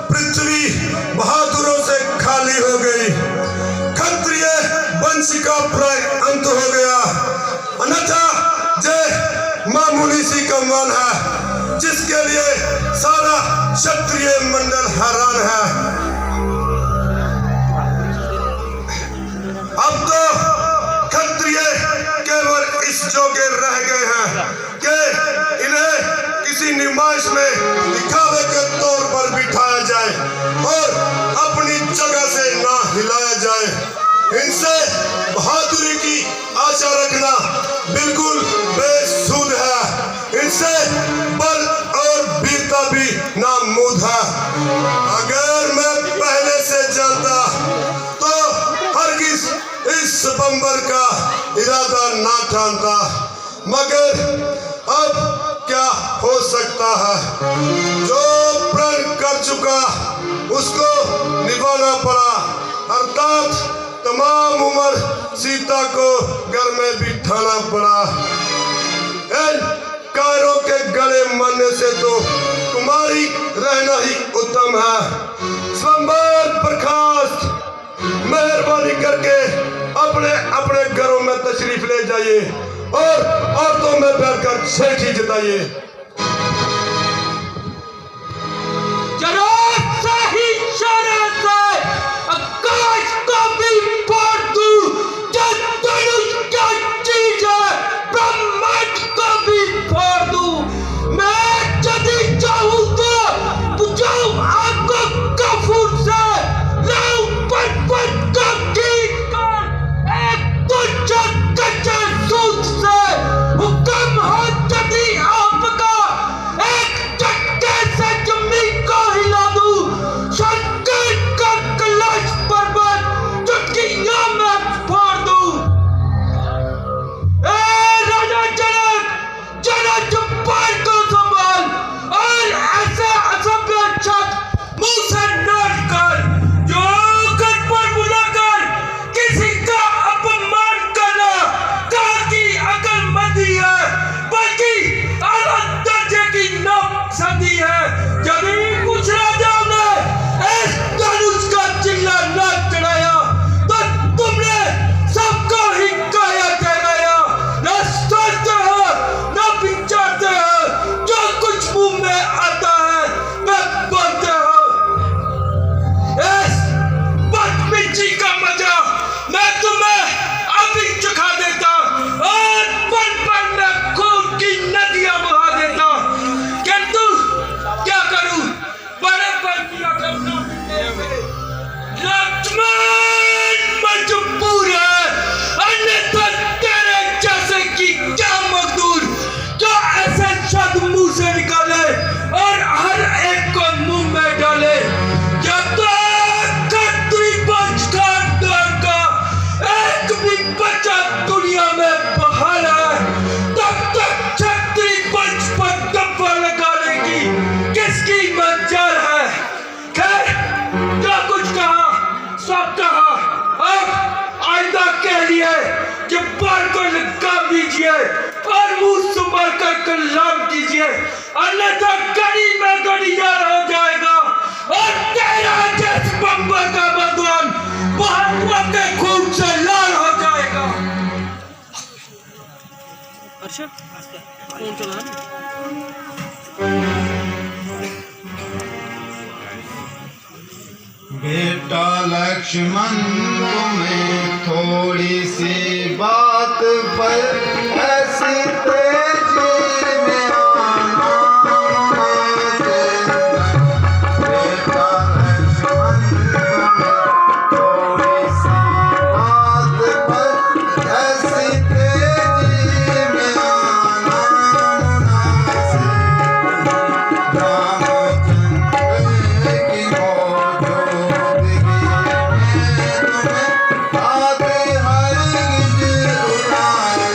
पृथ्वी बहादुरों से खाली हो गई। क्षत्रिय वंश का प्राय अंत हो गया। अन्यथा जय मामूली सी का मान है, जिसके लिए सारा क्षत्रिय मंडल हैरान है। अब तो क्षत्रिय केवल इस जोगे रह गए हैं कि इन्हें किसी नुमाइश में दिखावे के तौर पर बिठाया जाए और अपनी जगह से ना हिलाया जाए। इनसे बहादुरी की आशा रखना बिल्कुल बेसुध है। इनसे बल और वीरता भी नामुमकिन है। अगर मैं पहले से जानता तो हरगिज इस बंबर का इरादा ना ठानता, मगर अब क्या हो सकता है। जो प्रण कर चुका उसको निभाना पड़ा, अर्थात तमाम उम्र सीता को घर में बिठाना पड़ा। इन कायरों के गले मरने से तो कुमारी रहना ही उत्तम है। स्वयंवर प्रकाश, मेहरबानी करके अपने अपने घरों में तशरीफ ले जाइए और औरतों में बैठकर सेठी जताइए। आकाश को भी फोड़ दूं, जो धनुष का चीज है, ब्रह्मांड को भी फोड़ दूं। मैं यदि चाहूं तो बुझाऊं आपको कपूर से, लाऊं पर्वत को खींच कर एक तुच्छ कच्चे सूत से। हुक्म हो यदि आपका, एक झटके से जमीन को हिला दूं। शंकर का कलश पर्वत चुटकियों में फोड़ दूं। राजा जनक, जरा जुबान को संभाल और ऐसे असभ्य शब्द मुंह से न निकाल जो घर पर बुलाकर किसी का अपमान करना कहाँ की अक्लमंदी है, बल्कि आला दर्जे की नापसंदी है। यदि कुछ राजाओं ने इस धनुष का चिल्ला न चढ़ाया तो तुमने सबको ही काया ठहराया। न सोचते हो न विचारते हो, जो कुछ मुंह में आता है वह बोलते हो। इस बदतमीजी का मजा मैं तुम्हें अभी चखा देता और पल पल में खून की नदियां बहा देता, किंतु क्या करूं, बड़े पर किया करना लक्ष्मण मजबूर है। अन्यथा तेरे जैसे की क्या मजदूर जो ऐसे शब्द मुंह से निकाले और हर एक को मुंह में डाले। जब तक खत्री वंश खानदान का एक भी बच्चा दुनिया में बहाल है, तब तक क्षत्रिय वंश पर दफा लगाने की किसकी मजाल है। खैर, जो कुछ कहा सब कहा। अब आइंदा कह लिए कि बाल को लगाम दीजिए और मुंह संभाल कर कलाम कीजिए, अन्यथा गड़ी में गड़ियार हो जाएगा और तेरा जिस बम्बर का भगवान बहादुरों के खून से लाल हो जाएगा। अच्छा, कौन चला? बेटा लक्ष्मण, तुम्हें थोड़ी सी बात पर ऐसी तेजी में आना से। बेटा लक्ष्मण, तुम्हें थोड़ी सी बात पर ऐसी तेजी में आना से। रामचंद्र की आते हर गिज उठाए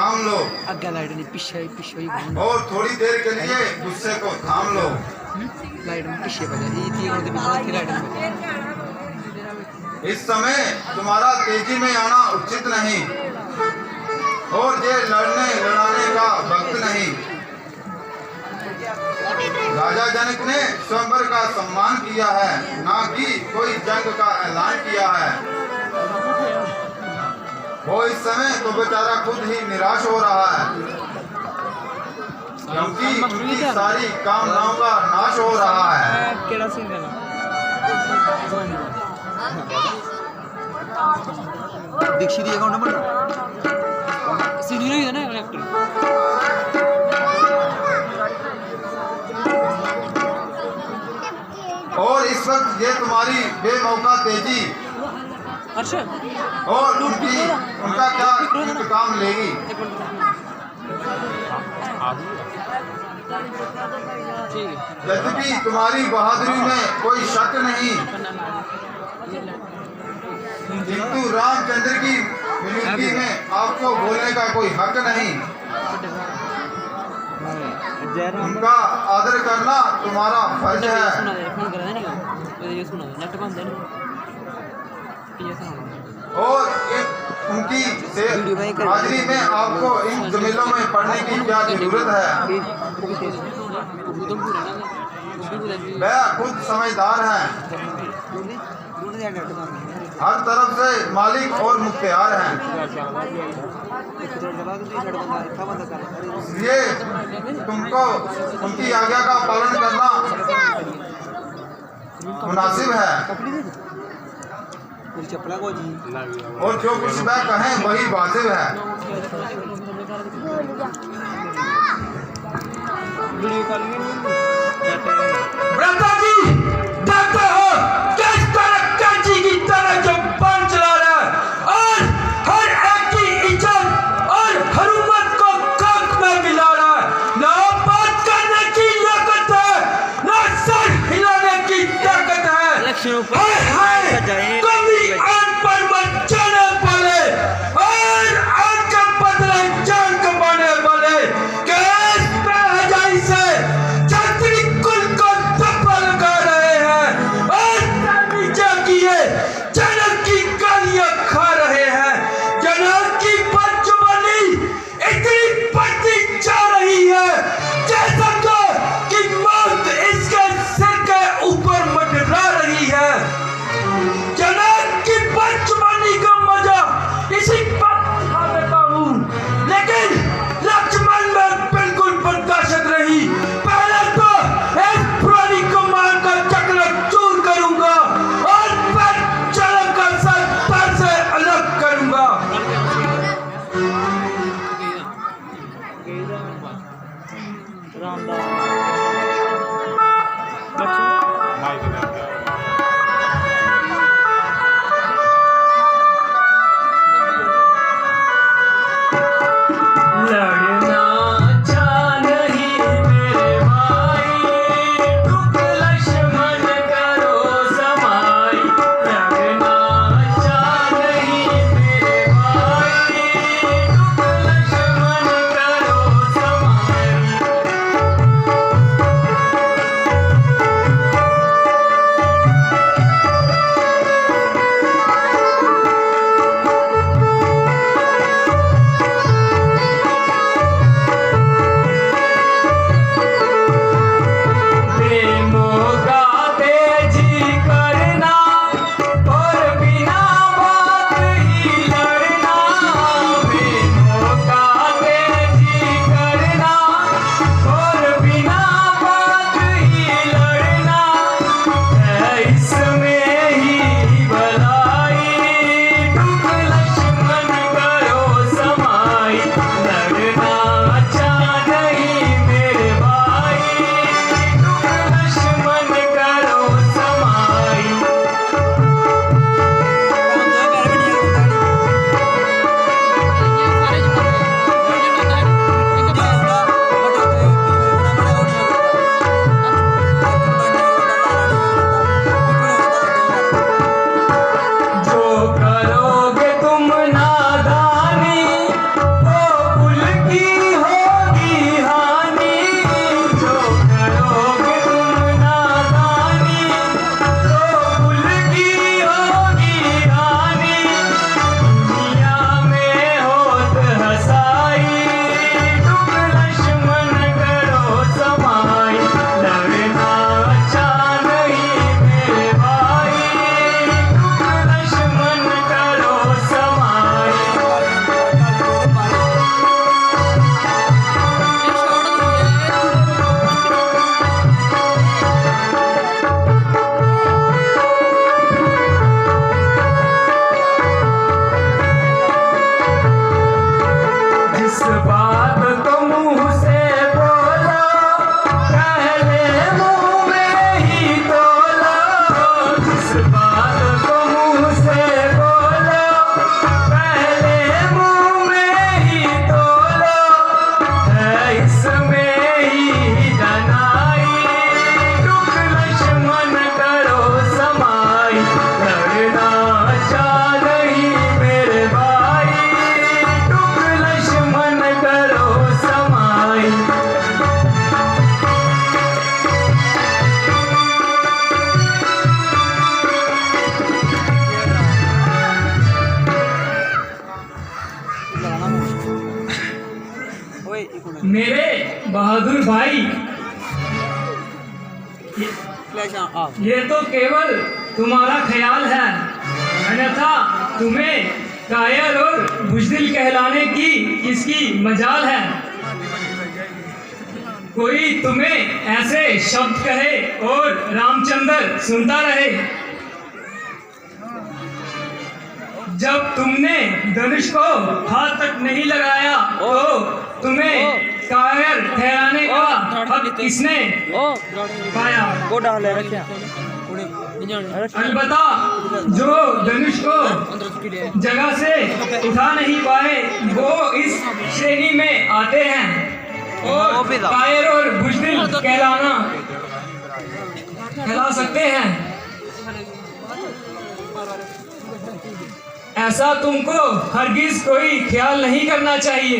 थाम लो आगे लाइट नहीं पीछे ही और थोड़ी देर के लिए गुस्से को थाम लो। लाइट में पीछे बजा ये थी और पीछे लाइट में इस समय तुम्हारा तेजी में आना उचित नहीं और ये लड़ाने का वक्त नहीं। राजा जनक ने स्वयंवर का सम्मान किया है, ना कि कोई जंग का ऐलान किया है। वो इस समय तो बेचारा खुद ही निराश हो रहा है क्योंकि उसकी सारी कामनाओं का नाश हो रहा है। केड़ा सीन है दीक्षित अकाउंट नंबर सीनियर ही है ना एक्टर। और इस वक्त ये तुम्हारी बेमौका तेजी और उनका क्या इंतकाम लेगी। यद्यपि तुम्हारी बहादुरी में कोई शक नहीं, किंतु रामचंद्र की मौजूदगी में आपको बोलने का कोई हक नहीं। उनका आदर करना तुम्हारा फर्ज है। और उनकी हाजिरी में आपको इन जमीलों में पढ़ने की क्या जरूरत है। वह खुद समझदार हैं, हर तरफ से मालिक और मुख्तियार हैं। इसलिए तुमको उनकी आज्ञा का पालन करना मुनासिब है और जो कुछ वह कहें वही वाजिब है। ब्रता जी देखते हो किस तरह कैंची की तरह जो बाण चला रहा है और हर एक की इज्जत और हुर्मत को खाक में मिला रहा है। ना बात करने की ताकत है, ना सर हिलाने की ताकत है। हाय हाय कभी आन पर मत जाने वाले और आन के बदले जान कमाने वाले कैस पे हजाई से छतरी कुल को धब्बा लगा रहे हैं और नीचे किए जनक की गालियां खा रहे हैं। जनक की बदजुबानी इतनी बढ़ती जा रही है जैसा कि मौत इसके सिर के ऊपर मंडरा रही है। जनक की बदजुबानी का मजा इसी वक्त खा लेता हूँ, लेकिन लक्ष्मण में बिल्कुल बर्दाश्त नहीं। पहले तो इस पुरानी कमान का चक्र चूर करूंगा और फिर जनक का सर पैर से अलग करूंगा। लड़ना चाह नहीं मेरे भाई, दुख लक्ष्मण करो समाई। लड़ना चाह नहीं मेरे भाई, दुख लक्ष्मण करो समाई। बहादुर भाई, ये तो केवल तुम्हारा ख्याल है, अन्यथा तुम्हें कायर और बुज़दिल कहलाने की किसकी मजाल है। कोई तुम्हें ऐसे शब्द कहे और रामचंद्र सुनता रहे। जब तुमने धनुष को हाथ तक नहीं लगाया तो तुम्हें कायर ठहराने का हक किसने पाया। अलबत्ता जो धनुष को जगह से उठा नहीं पाए वो इस श्रेणी में आते हैं और कायर और बुज़दिल कहला सकते हैं। ऐसा तुमको हरगिज कोई ख्याल नहीं करना चाहिए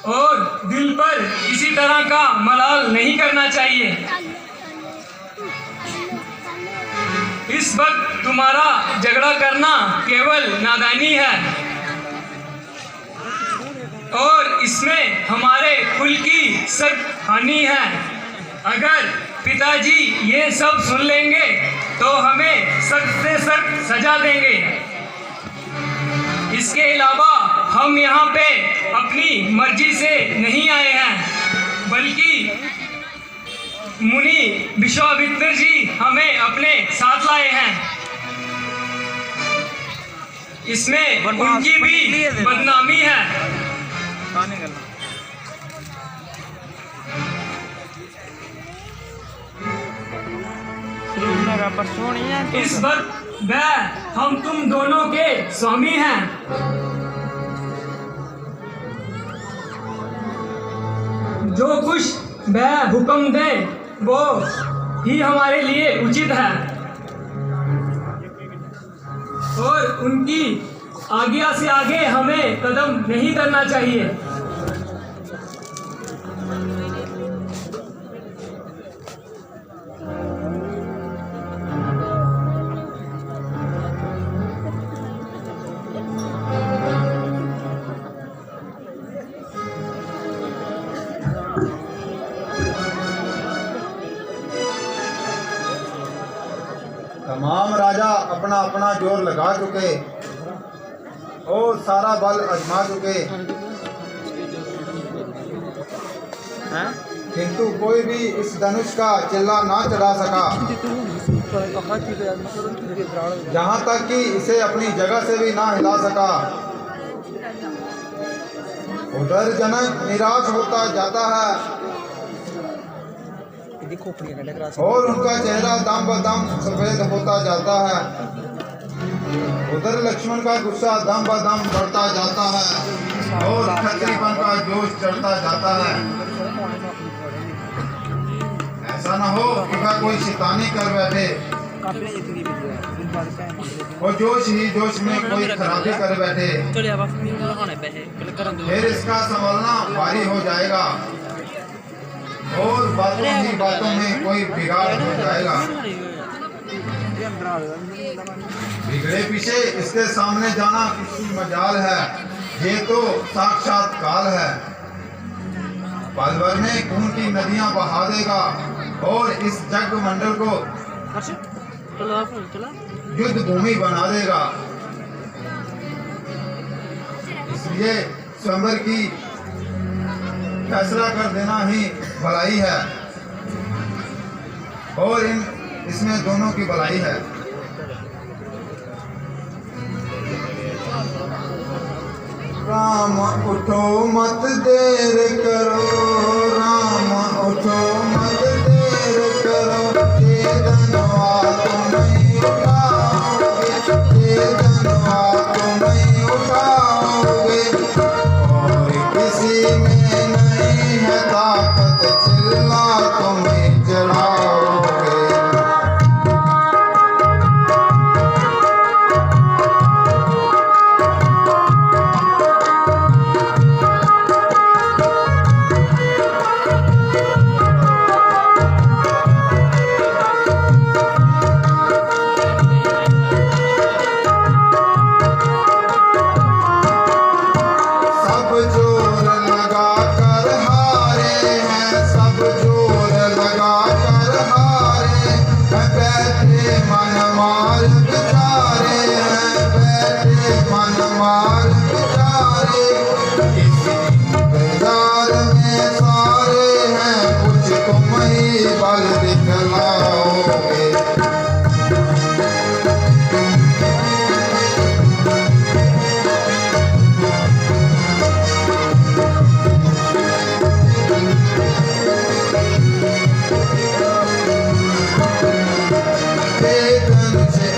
और दिल पर किसी तरह का मलाल नहीं करना चाहिए। इस वक्त तुम्हारा झगड़ा करना केवल नादानी है और इसमें हमारे कुल की सख्त हानि है। अगर पिताजी ये सब सुन लेंगे तो हमें सख्त से सख्त सजा देंगे। इसके अलावा हम यहाँ पे अपनी मर्जी से नहीं आए हैं, बल्कि मुनि विश्वामित्र जी हमें अपने साथ लाए हैं। इसमें उनकी भी बदनामी है। इस वक्त वह हम तुम दोनों के स्वामी हैं। जो कुछ वह हुक्म दे वो ही हमारे लिए उचित है और उनकी आज्ञा से आगे हमें कदम नहीं करना चाहिए। तमाम राजा अपना अपना जोर लगा चुके और सारा बल आजमा चुके, किंतु कोई भी इस धनुष का चिल्ला ना चढ़ा सका, जहाँ तक कि इसे अपनी जगह से भी ना हिला सका। उधर जनक निराश होता जाता है और उनका चेहरा दम ब दम सफेद होता जाता है। उधर लक्ष्मण का गुस्सा दम ब दम बढ़ता जाता है और खत्रीपन का जोश चढ़ता जाता है। ऐसा न हो कि वह कोई शैतानी कर बैठे और जोश ही जोश में कोई खराबी कर बैठे, फिर इसका संभालना भारी हो जाएगा और बातों ही बातों में कोई बिगाड़ हो जाएगा। बिगड़े पीछे इसके सामने जाना किसी मजाल है, ये तो साक्षात काल है। पल भर में खून की नदियां बहा देगा और इस जग मंडल को युद्ध भूमि बना देगा। इसलिए स्वयंवर की फैसला कर देना ही भलाई है और इसमें दोनों की भलाई है। राम उठो मत देर करो, राम उठो मत देर करो, ये धनवा तुम नहीं उठाओगे, ये धनवा तुम नहीं उठाओगे और किसी में नहीं है ताकत, चिल्ला तुम्हें जलाओगे। मार बेचारे हैं, बैठे मन मार बेचारे, किसी इंतजार में सारे हैं, कुछ तुम ही बल दिखलाओगे।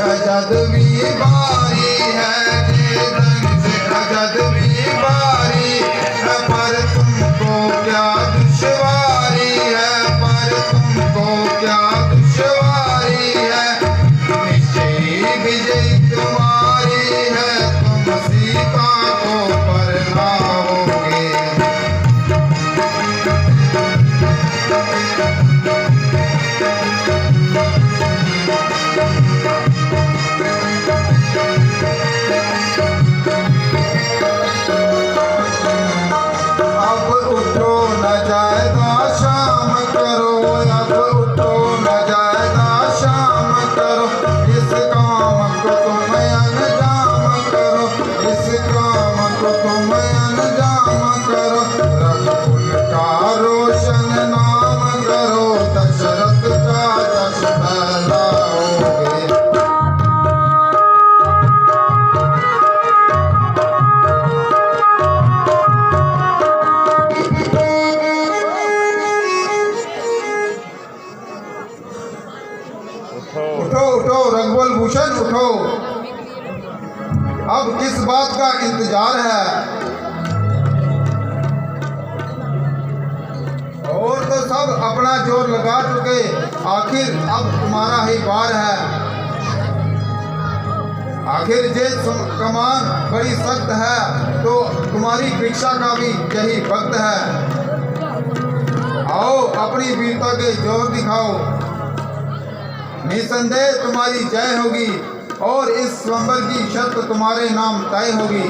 अजद भी बारी है, केतन से अजद भी बारी है, पर तुमको क्या दुश्वारी है, पर तुमको क्या दुश्वारी है, निश्चय विजय तुम्हारी है, तुम सीता को परनाओगे। उठो रघुवल भूषण उठो, अब किस बात का इंतजार है? और तो सब अपना जोर लगा चुके, आखिर अब तुम्हारा ही वार है। आखिर जे कमान बड़ी सख्त है, तो तुम्हारी भिक्षा का भी यही वक्त है। आओ अपनी वीरता के जोर दिखाओ, निसंदेह तुम्हारी जय होगी और इस स्वयंवर की शर्त तुम्हारे नाम तय होगी।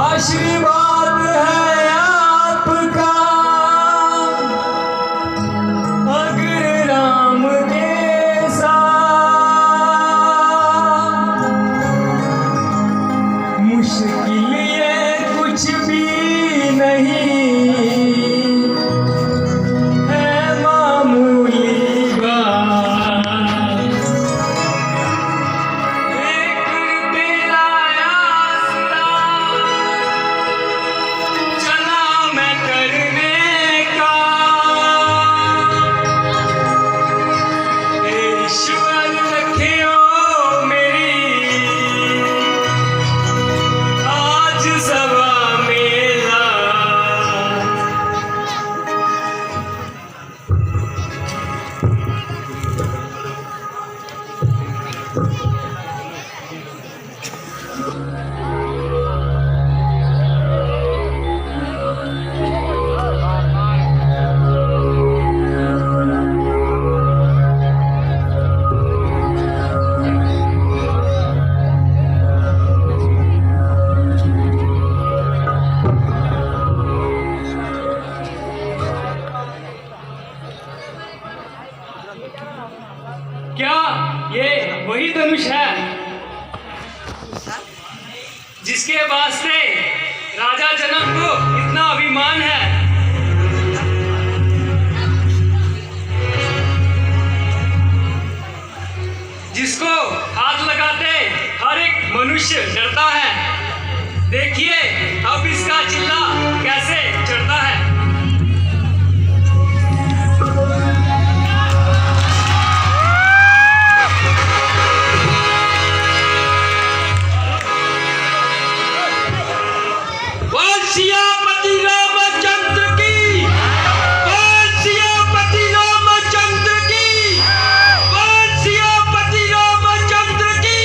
आशीर्वाद है आपका, अग्र राम के साथ मुश्किल ये कुछ भी नहीं है, मामूली बात। एक तेरा आसरा चला मैं करने का, ईश्वर रखियो मेरी आज सभा मेला। क्या ये वही धनुष है जिसके वास्ते राजा जनक को इतना अभिमान है? जिसको हाथ लगाते हर एक मनुष्य डरता है। देखिए अब इसका चिल्ला कैसे चढ़ता है। सियापति रामचंद्र की, बोल सियापति रामचंद्र की, बोल सियापति रामचंद्र की।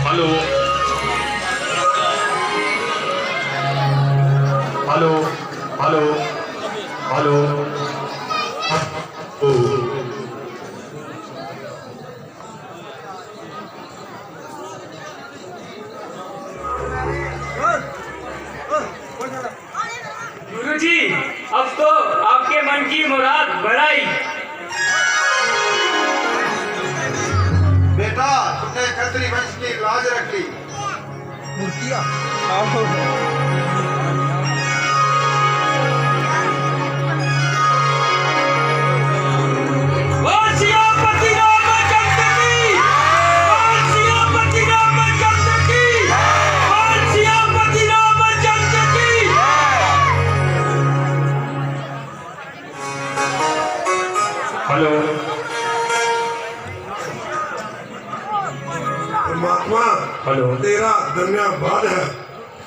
हेलो हेलो हेलो हेलो गुरुजी, अब तो आपके मन की मुराद बढ़ाई। बेटा, तुमने खत्री वंश की लाज रख ली। मूर्तियाँ बोल सियापति रामचंद्र की, बोल सियापति रामचंद्र की, बोल सियापति रामचंद्र की। हेलो महात्मा हेलो तेरा धन्यवाद है